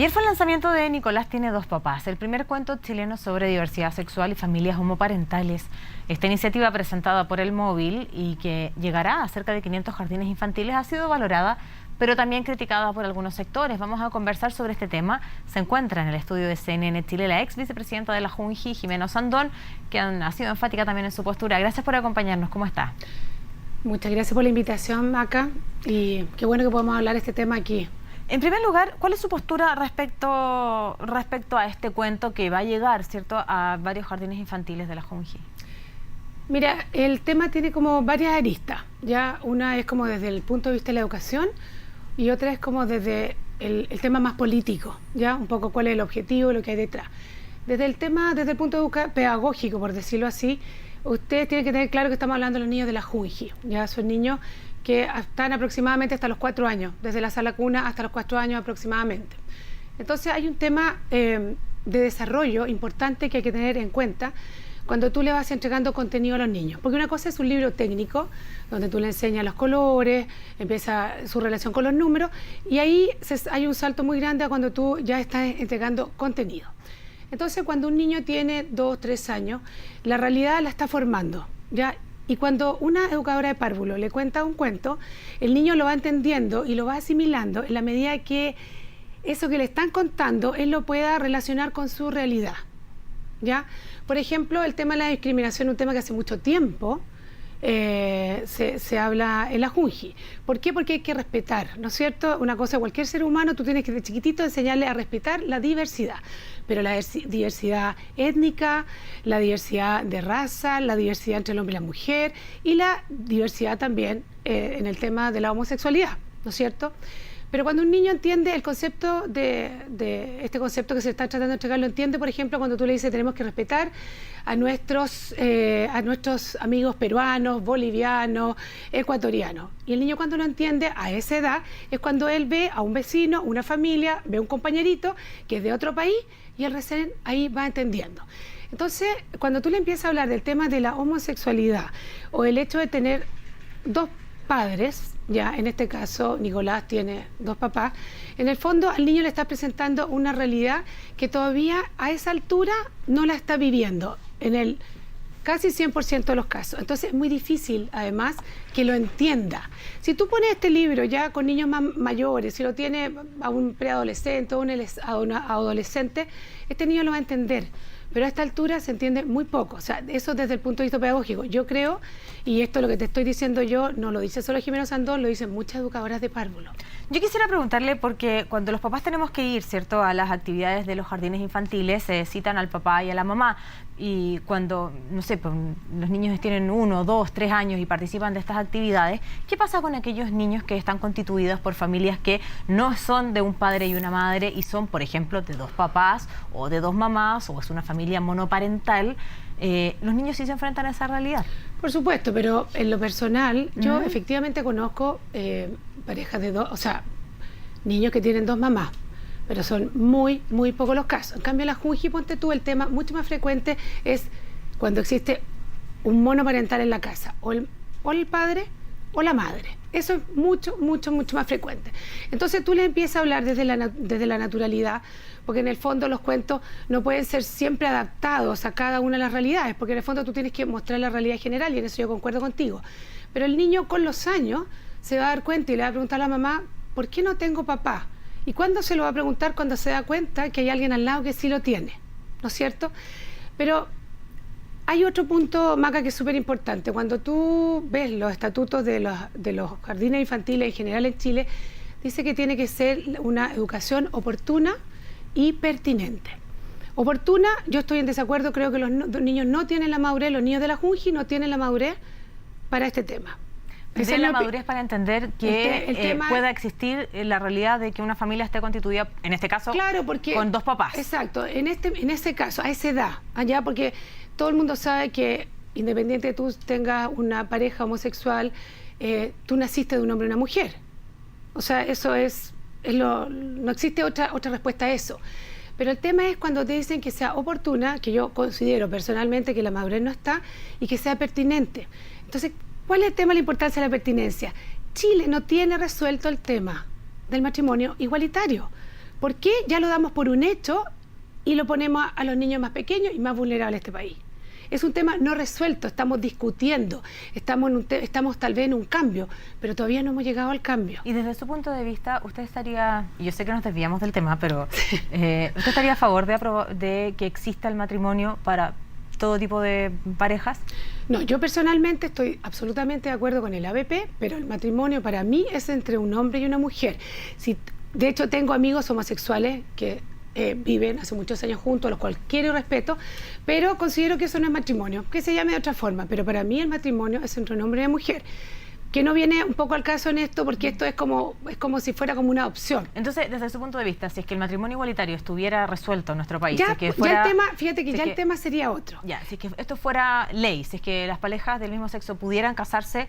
Ayer fue el lanzamiento de Nicolás tiene dos papás, el primer cuento chileno sobre diversidad sexual y familias homoparentales. Esta iniciativa presentada por el Móvil y que llegará a cerca de 500 jardines infantiles ha sido valorada, pero también criticada por algunos sectores. Vamos a conversar sobre este tema. Se encuentra en el estudio de CNN Chile la ex vicepresidenta de la Junji, Jimena Osandón, que ha sido enfática también en su postura. Gracias por acompañarnos. ¿Cómo está? Muchas gracias por la invitación, Maca, y qué bueno que podamos hablar de este tema aquí. En primer lugar, ¿cuál es su postura respecto a este cuento que va a llegar, ¿cierto?, a varios jardines infantiles de la Junji? Mira, el tema tiene como varias aristas, ¿ya? Una es como desde el punto de vista de la educación y otra es como desde el tema más político, ¿ya? Un poco cuál es el objetivo, lo que hay detrás. Desde el punto pedagógico, por decirlo así, ustedes tienen que tener claro que estamos hablando de los niños de la Junji, ¿ya? Son niños que están aproximadamente hasta los 4 años, desde la sala cuna hasta los 4 años aproximadamente. Entonces hay un tema de desarrollo importante que hay que tener en cuenta cuando tú le vas entregando contenido a los niños. Porque una cosa es un libro técnico, donde tú le enseñas los colores, empieza su relación con los números, y ahí hay un salto muy grande a cuando tú ya estás entregando contenido. Entonces, cuando un niño tiene 2 o 3 años, la realidad la está formando, ¿ya? Y cuando una educadora de párvulo le cuenta un cuento, el niño lo va entendiendo y lo va asimilando en la medida que eso que le están contando, él lo pueda relacionar con su realidad, ¿ya? Por ejemplo, el tema de la discriminación, un tema que hace mucho tiempo se habla en la Junji. ¿Por qué? Porque hay que respetar, ¿no es cierto? Una cosa, cualquier ser humano, tú tienes que de chiquitito enseñarle a respetar la diversidad, pero la diversidad étnica, la diversidad de raza, la diversidad entre el hombre y la mujer y la diversidad también en el tema de la homosexualidad, ¿no es cierto? Pero cuando un niño entiende el concepto de este concepto que se está tratando de entregar, lo entiende, por ejemplo, cuando tú le dices tenemos que respetar a nuestros amigos peruanos, bolivianos, ecuatorianos. Y el niño cuando lo entiende a esa edad es cuando él ve a un vecino, una familia, ve a un compañerito que es de otro país y él recién ahí va entendiendo. Entonces, cuando tú le empiezas a hablar del tema de la homosexualidad o el hecho de tener 2 padres, ya en este caso Nicolás tiene 2 papás, en el fondo al niño le está presentando una realidad que todavía a esa altura no la está viviendo en el casi 100% de los casos. Entonces es muy difícil además que lo entienda. Si tú pones este libro ya con niños más mayores, si lo tiene a un preadolescente o a un adolescente, este niño lo va a entender. Pero a esta altura se entiende muy poco. O sea, eso desde el punto de vista pedagógico. Yo creo, y esto lo que te estoy diciendo yo, no lo dice solo Jimena Osandón, lo dicen muchas educadoras de párvulo. Yo quisiera preguntarle, porque cuando los papás tenemos que ir, ¿cierto?, a las actividades de los jardines infantiles, se citan al papá y a la mamá. Y cuando, no sé, pues, los niños tienen 1, 2, 3 años y participan de estas actividades, ¿qué pasa con aquellos niños que están constituidos por familias que no son de un padre y una madre y son, por ejemplo, de 2 papás o de 2 mamás o es una familia monoparental? ¿Los niños sí se enfrentan a esa realidad? Por supuesto, pero en lo personal, yo efectivamente conozco parejas de 2, o sea, niños que tienen 2 mamás, pero son muy, muy pocos los casos. En cambio, en la Junji, ponte tú, el tema mucho más frecuente es cuando existe un monoparental en la casa, o el padre o la madre. Eso es mucho, mucho, mucho más frecuente. Entonces tú le empiezas a hablar desde la naturalidad, porque en el fondo los cuentos no pueden ser siempre adaptados a cada una de las realidades, porque en el fondo tú tienes que mostrar la realidad general y en eso yo concuerdo contigo. Pero el niño con los años se va a dar cuenta y le va a preguntar a la mamá, ¿por qué no tengo papá? ¿Y cuándo se lo va a preguntar? Cuando se da cuenta que hay alguien al lado que sí lo tiene, ¿no es cierto? Pero hay otro punto, Maca, que es súper importante. Cuando tú ves los estatutos de los jardines infantiles en general en Chile, dice que tiene que ser una educación oportuna y pertinente. Oportuna, yo estoy en desacuerdo, creo que los niños no tienen la madurez, los niños de la Junji no tienen la madurez para este tema. Esa es la madurez para entender que pueda existir la realidad de que una familia esté constituida, en este caso, claro, porque, con 2 papás. Exacto, en este caso, a esa edad, allá, porque todo el mundo sabe que independiente de que tú tengas una pareja homosexual, tú naciste de un hombre y una mujer. O sea, eso no existe otra respuesta a eso. Pero el tema es cuando te dicen que sea oportuna, que yo considero personalmente que la madurez no está, y que sea pertinente. Entonces, ¿cuál es el tema de la importancia de la pertinencia? Chile no tiene resuelto el tema del matrimonio igualitario. ¿por qué ya lo damos por un hecho y lo ponemos a los niños más pequeños y más vulnerables de este país? Es un tema no resuelto, estamos discutiendo, estamos tal vez en un cambio, pero todavía no hemos llegado al cambio. Y desde su punto de vista, ¿usted estaría, yo sé que nos desviamos del tema, pero ¿usted estaría a favor de que exista el matrimonio para todo tipo de parejas? No, yo personalmente estoy absolutamente de acuerdo con el ABP, pero el matrimonio para mí es entre un hombre y una mujer. De hecho, tengo amigos homosexuales que viven hace muchos años juntos, a los cuales quiero y respeto, pero considero que eso no es matrimonio, que se llame de otra forma, pero para mí el matrimonio es entre un hombre y una mujer, que no viene un poco al caso en esto, porque esto es como si fuera como una opción. Entonces, desde su punto de vista, si es que el matrimonio igualitario estuviera resuelto en nuestro país, Ya, si es que fuera, ya el tema, fíjate que ya el tema sería otro. Ya, si es que esto fuera ley, si es que las parejas del mismo sexo pudieran casarse,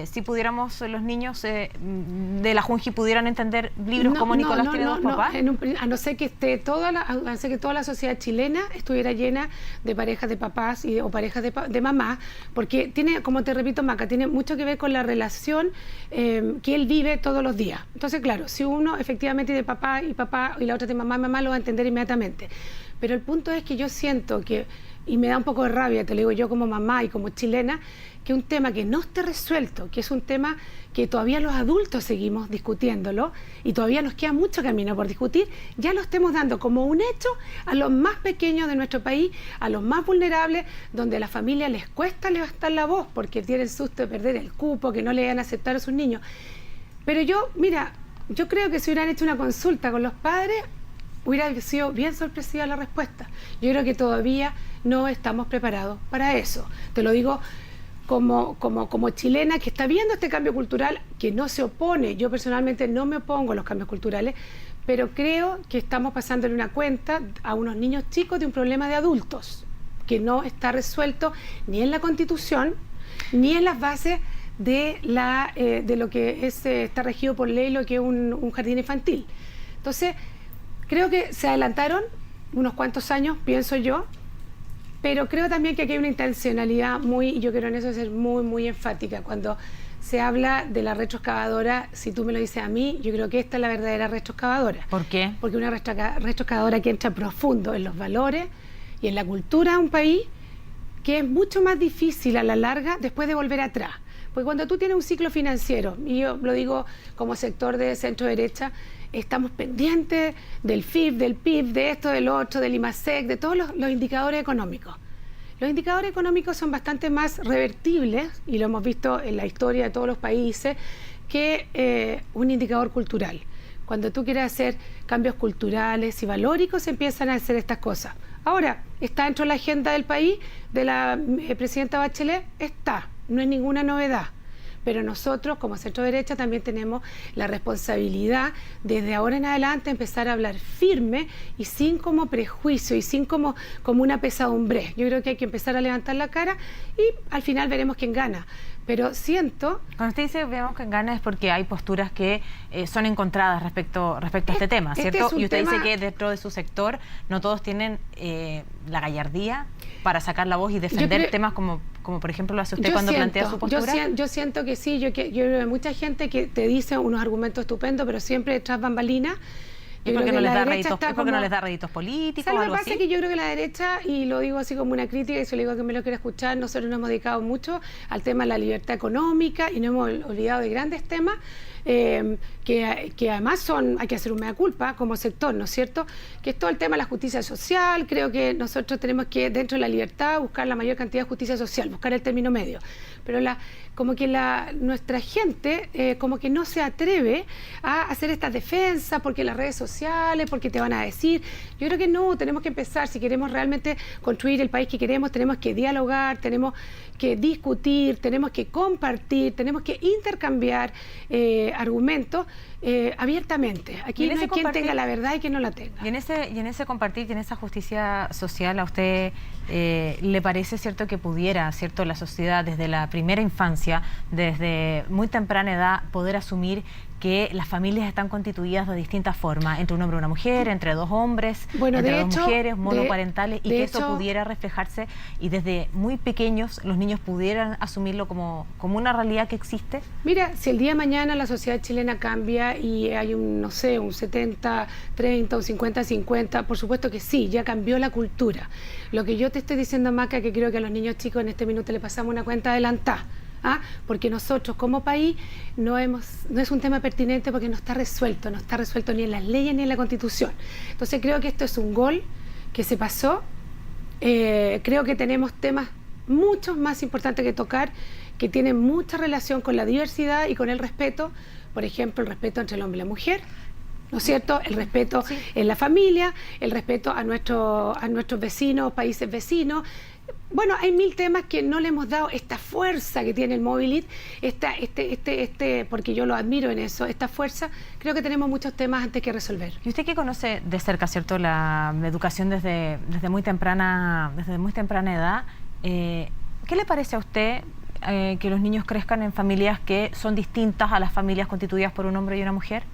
si pudiéramos los niños de la Junji pudieran entender libros como Nicolás tiene dos papás. A no ser que esté toda la sociedad chilena estuviera llena de parejas de papás o parejas de mamás, porque tiene, como te repito, Maca, tiene mucho que ver con la relación que él vive todos los días. Entonces, claro, si uno efectivamente es de papá y la otra de mamá, mamá lo va a entender inmediatamente. Pero el punto es que yo siento que, y me da un poco de rabia, te lo digo yo como mamá y como chilena, que un tema que no esté resuelto, que es un tema que todavía los adultos seguimos discutiéndolo y todavía nos queda mucho camino por discutir, ya lo estemos dando como un hecho a los más pequeños de nuestro país, a los más vulnerables, donde a la familia les cuesta levantar la voz porque tienen susto de perder el cupo, que no le van a aceptar a sus niños. Pero yo creo que si hubieran hecho una consulta con los padres, hubiera sido bien sorpresiva la respuesta. Yo creo que todavía no estamos preparados para eso. Te lo digo como chilena que está viendo este cambio cultural, que no se opone. Yo personalmente no me opongo a los cambios culturales, pero creo que estamos pasándole una cuenta a unos niños chicos de un problema de adultos, que no está resuelto ni en la Constitución, ni en las bases de lo que está regido por ley, lo que es un jardín infantil. Entonces, creo que se adelantaron unos cuantos años, pienso yo, pero creo también que aquí hay una intencionalidad y yo quiero en eso ser muy, muy enfática. Cuando se habla de la retroexcavadora, si tú me lo dices a mí, yo creo que esta es la verdadera retroexcavadora. ¿Por qué? Porque una retroexcavadora que entra profundo en los valores y en la cultura de un país, que es mucho más difícil a la larga después de volver atrás. Porque cuando tú tienes un ciclo financiero, y yo lo digo como sector de centro derecha, estamos pendientes del FIP, del PIB, de esto, del otro, del IMASEC, de todos los indicadores económicos. Los indicadores económicos son bastante más revertibles, y lo hemos visto en la historia de todos los países, que un indicador cultural. Cuando tú quieres hacer cambios culturales y valóricos, empiezan a hacer estas cosas. Ahora, ¿está dentro de la agenda del país, de la presidenta Bachelet? Está, no es ninguna novedad. Pero nosotros, como centro derecha, también tenemos la responsabilidad, desde ahora en adelante, empezar a hablar firme y sin como prejuicio y sin como una pesadumbre. Yo creo que hay que empezar a levantar la cara y al final veremos quién gana. Pero siento... Cuando usted dice vemos quién gana es porque hay posturas que son encontradas respecto a este tema, ¿cierto? Y usted dice que dentro de su sector no todos tienen la gallardía para sacar la voz y defender temas como por ejemplo lo hace usted cuando plantea su postura. Yo siento que sí, yo veo hay mucha gente que te dice unos argumentos estupendos, pero siempre tras bambalinas. ¿Es porque no les da réditos políticos o algo así? Lo que pasa es que yo creo que la derecha, y lo digo así como una crítica, y se lo digo a quien me lo quiera escuchar, nosotros nos hemos dedicado mucho al tema de la libertad económica y nos hemos olvidado de grandes temas que además hay que hacer un mea culpa como sector, ¿no es cierto? Que es todo el tema de la justicia social. Creo que nosotros tenemos que, dentro de la libertad, buscar la mayor cantidad de justicia social, buscar el término medio. Pero nuestra gente como que no se atreve a hacer estas defensas porque las redes sociales, porque te van a decir. Yo creo que no, tenemos que empezar, si queremos realmente construir el país que queremos, tenemos que dialogar, tenemos que discutir, tenemos que compartir, tenemos que intercambiar argumentos abiertamente. Aquí no hay quien tenga la verdad y quien no la tenga. Y en ese compartir y en esa justicia social, ¿a usted le parece cierto que pudiera, cierto, la sociedad desde la primera infancia, desde muy temprana edad, poder asumir que las familias están constituidas de distintas formas, entre un hombre y una mujer, entre dos hombres, bueno, entre de dos hecho, mujeres, monoparentales, y que eso hecho, pudiera reflejarse y desde muy pequeños los niños pudieran asumirlo como una realidad que existe. Mira, si el día de mañana la sociedad chilena cambia y hay un, no sé, un 70-30, un 50-50, por supuesto que sí, ya cambió la cultura. Lo que yo te estoy diciendo, Maca, que creo que a los niños chicos en este minuto le pasamos una cuenta adelantada. Porque nosotros como país no es un tema pertinente porque no está resuelto ni en las leyes ni en la Constitución. Entonces creo que esto es un gol que se pasó. Creo que tenemos temas muchos más importantes que tocar, que tienen mucha relación con la diversidad y con el respeto. Por ejemplo, el respeto entre el hombre y la mujer, ¿no es cierto? El respeto en la familia, el respeto a nuestros vecinos, países vecinos. Bueno, hay mil temas que no le hemos dado esta fuerza que tiene el Movilit, porque yo lo admiro en eso, esta fuerza. Creo que tenemos muchos temas antes que resolver. Y usted que conoce de cerca, ¿cierto?, la educación desde muy temprana edad, ¿qué le parece a usted que los niños crezcan en familias que son distintas a las familias constituidas por un hombre y una mujer?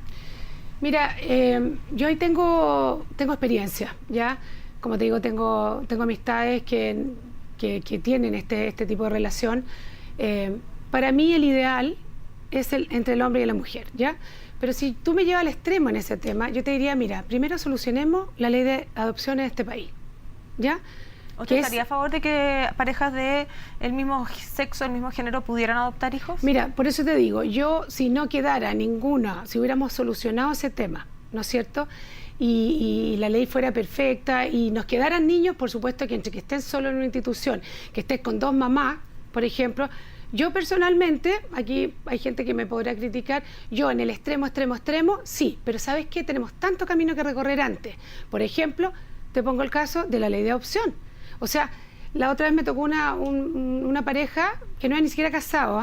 Mira, yo ahí tengo experiencia, ¿ya? Como te digo, tengo amistades que tienen este tipo de relación. Para mí el ideal es entre el hombre y la mujer, ¿ya? Pero si tú me llevas al extremo en ese tema, yo te diría, mira, primero solucionemos la ley de adopción en este país, ¿ya? ¿Usted estaría a favor de que parejas del mismo sexo, del mismo género, pudieran adoptar hijos? Mira, por eso te digo, yo si no quedara ninguna, si hubiéramos solucionado ese tema, ¿no es cierto?, y la ley fuera perfecta y nos quedaran niños, por supuesto que entre que estén solo en una institución, que estés con dos mamás, por ejemplo, yo personalmente, aquí hay gente que me podrá criticar, yo en el extremo, sí, pero ¿sabes qué? Tenemos tanto camino que recorrer antes. Por ejemplo, te pongo el caso de la ley de adopción. O sea, la otra vez me tocó una pareja que no era ni siquiera casado,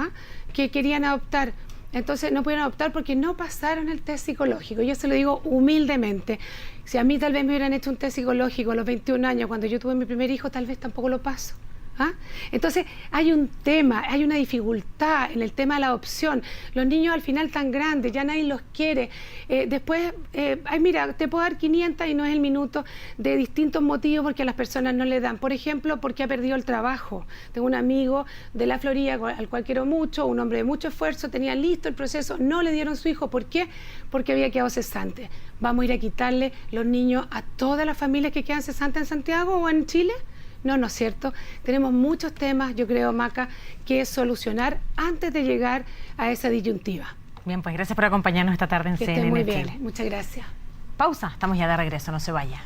que querían adoptar. Entonces no pudieron adoptar porque no pasaron el test psicológico. Yo se lo digo humildemente. Si a mí tal vez me hubieran hecho un test psicológico a los 21 años, cuando yo tuve mi primer hijo, tal vez tampoco lo paso. Entonces hay un tema, hay una dificultad en el tema de la adopción. Los niños al final tan grandes, ya nadie los quiere. Después, mira, te puedo dar 500 y no es el minuto, de distintos motivos porque a las personas no le dan. Por ejemplo, porque ha perdido el trabajo. Tengo un amigo de la Florida al cual quiero mucho, un hombre de mucho esfuerzo, tenía listo el proceso, no le dieron su hijo. ¿Por qué? Porque había quedado cesante. ¿Vamos a ir a quitarle los niños a todas las familias que quedan cesantes en Santiago o en Chile? No, no es cierto. Tenemos muchos temas, yo creo, Maca, que solucionar antes de llegar a esa disyuntiva. Bien, pues gracias por acompañarnos esta tarde en CNN Que esté muy bien. Chile. Muchas gracias. Pausa, estamos ya de regreso, no se vaya.